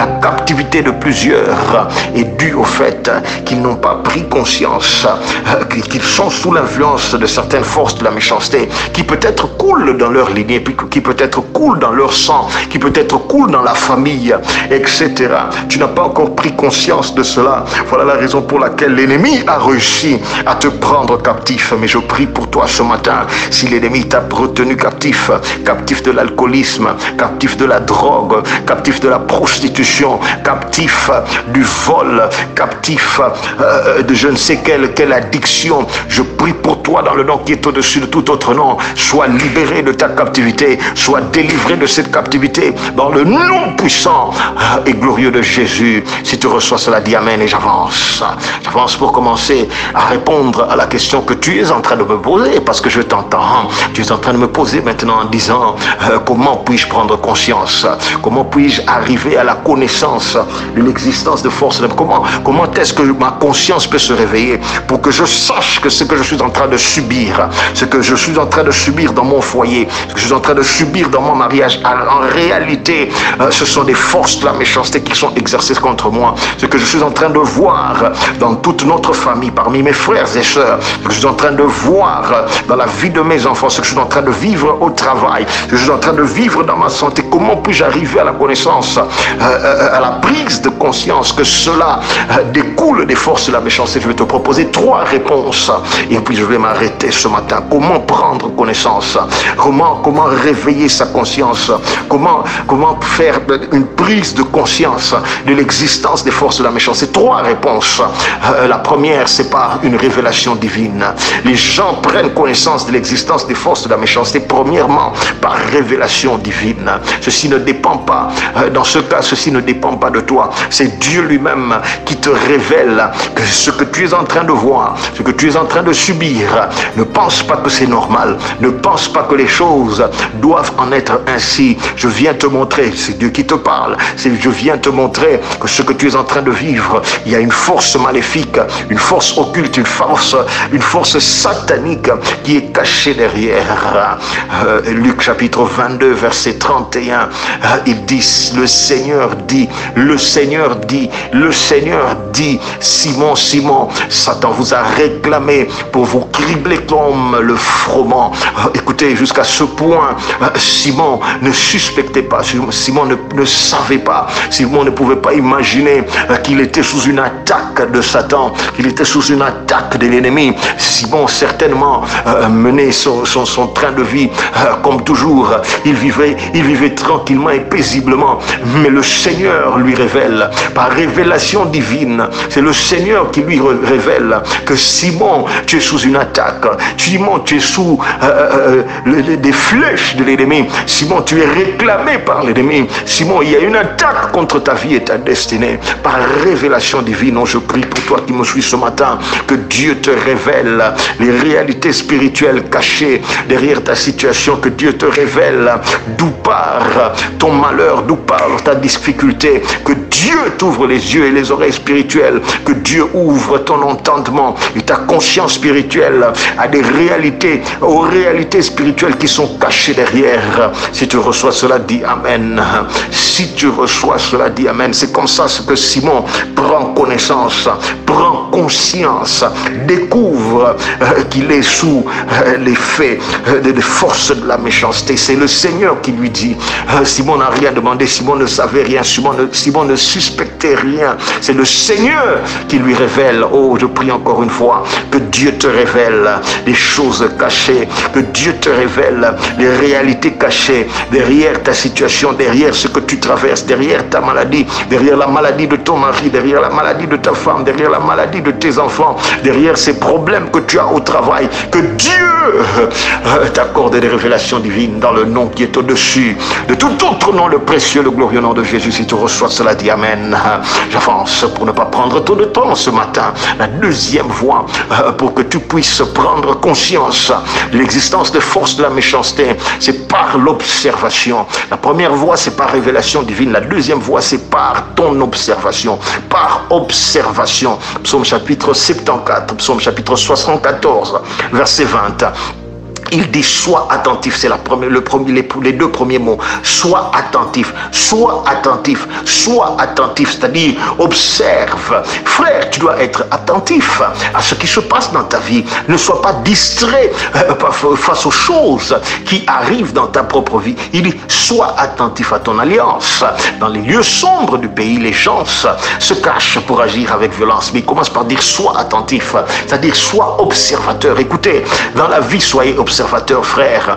La captivité de plusieurs est due au fait qu'ils n'ont pas pris conscience qu'ils sont sous l'influence de certaines forces de la méchanceté qui peut-être coulent dans leur lignée, qui peut-être coulent dans leur sang, qui peut-être coulent dans la famille, etc. Tu n'as pas encore pris conscience de cela. Voilà la raison pour laquelle l'ennemi a réussi à te prendre captif. Mais je prie pour toi ce matin, si l'ennemi t'a retenu captif, captif de l'alcoolisme, captif de la drogue, captif de la prostitution, captif du vol, captif de je ne sais quelle addiction, je prie pour toi dans le nom qui est au-dessus de tout autre nom. Sois libéré de ta captivité, sois délivré de cette captivité dans le nom puissant et glorieux de Jésus. Si tu reçois cela, dis amen et j'avance. J'avance pour commencer à répondre à la question que tu es en train de me poser, parce que je t'entends. Tu es en train de me poser maintenant en disant comment puis-je prendre conscience? Comment puis-je arriver à la connaissance de l'existence de force? Comment est-ce que ma conscience peut se réveiller pour que je sache que ce que je suis en train de subir, ce que je suis en train de subir dans mon foyer, ce que je suis en train de subir dans mon mariage, en réalité, ce sont des forces de la méchanceté qui sont exercées contre moi. Ce que je suis en train de voir dans toute notre famille, parmi mes frères et sœurs, ce que je suis en train de voir dans la vie de mes enfants, ce que je suis en train de vivre au travail, ce que je suis en train de vivre dans ma santé, comment puis-je arriver à la connaissance, à la prise de conscience que cela découle des forces de la méchanceté? Je vais te proposer 3 réponses et puis je vais m'arrêter ce matin. Comment prendre connaissance? Comment réveiller sa conscience? Comment faire une prise de conscience de l'existence des forces de la méchanceté? 3 réponses. La première, c'est par une révélation divine. Les gens prennent connaissance de l'existence des forces de la méchanceté premièrement par révélation divine. Ceci ne dépend pas, dans ce cas, ceci ne dépend pas de toi. C'est Dieu lui-même qui te révèle que ce que tu es en train de voir, ce que tu es en train de subir, ne pense pas que c'est normal. Ne pense pas que les choses doivent en être ainsi. Je viens te montrer, c'est Dieu qui te parle, je viens te montrer que ce que tu es en train de vivre, il y a une force maléfique, une force occulte, une force satanique qui est cachée derrière. Luc chapitre 22 verset 31, il dit, le Seigneur dit, Simon, Simon, Satan vous a réclamé pour vous cribler comme le froment. Écoutez, jusqu'à ce point, Simon ne suspectait pas, Simon ne savait pas, Simon ne pouvait pas imaginer qu'il était sous une attaque de Satan, qu'il était sous une attaque de l'ennemi. Simon certainement menait son train de vie comme toujours. Il vivait tranquillement et paisiblement, mais le Seigneur lui révèle, par révélation divine, c'est le Seigneur qui lui révèle que Simon, tu es sous une attaque. Simon, tu es sous des flèches de l'ennemi. Simon, tu es réclamé par l'ennemi. Simon, il y a une attaque contre ta vie et ta destinée. Par révélation divine, je prie pour toi qui me suis ce matin, que Dieu te révèle les réalités spirituelles cachées derrière ta situation, que Dieu te révèle d'où part ton malheur, d'où part ta difficulté, que Dieu t'ouvre les yeux et les oreilles spirituelles, que Dieu ouvre ton entendement et ta conscience spirituelle à des réalités, aux réalités spirituelles qui sont cachées derrière. Si tu reçois cela, dis Amen. Si tu reçois cela, dis Amen. C'est comme ça que Simon prend connaissance, prend conscience, découvre qu'il est sous l'effet des forces de la méchanceté. C'est le Seigneur qui lui dit. Simon n'a rien demandé, Simon ne savait rien, Simon ne suspectait rien. C'est le Seigneur qui lui révèle. Oh, je prie encore une fois que Dieu te révèle les choses cachées, que Dieu te révèle les réalités cachées derrière ta situation, derrière ce que tu traverses, derrière ta maladie, derrière la maladie de ton mari, derrière la maladie de ta femme, derrière la maladie de tes enfants, derrière ces problèmes que tu as au travail. Que Dieu t'accorde des révélations divines dans le nom qui est au-dessus de tout autre nom, le précieux, le glorieux nom de Jésus. Si tu reçois cela, dis Amen. J'avance pour ne pas prendre trop de temps ce matin. La deuxième voie pour que tu puisses prendre conscience de l'existence des forces de la méchanceté, c'est par l'observation. La première voie, c'est par révélation divine. La deuxième voie, c'est par ton observation. Par observation. Psaume chapitre 74, psaume chapitre 74, verset 20. Il dit sois attentif, c'est les deux premiers mots. Sois attentif, sois attentif, sois attentif, c'est-à-dire observe. Frère, tu dois être attentif à ce qui se passe dans ta vie. Ne sois pas distrait face aux choses qui arrivent dans ta propre vie. Il dit sois attentif à ton alliance. Dans les lieux sombres du pays, les gens se cachent pour agir avec violence. Mais il commence par dire sois attentif, c'est-à-dire sois observateur. Écoutez, dans la vie, soyez observateur, frère.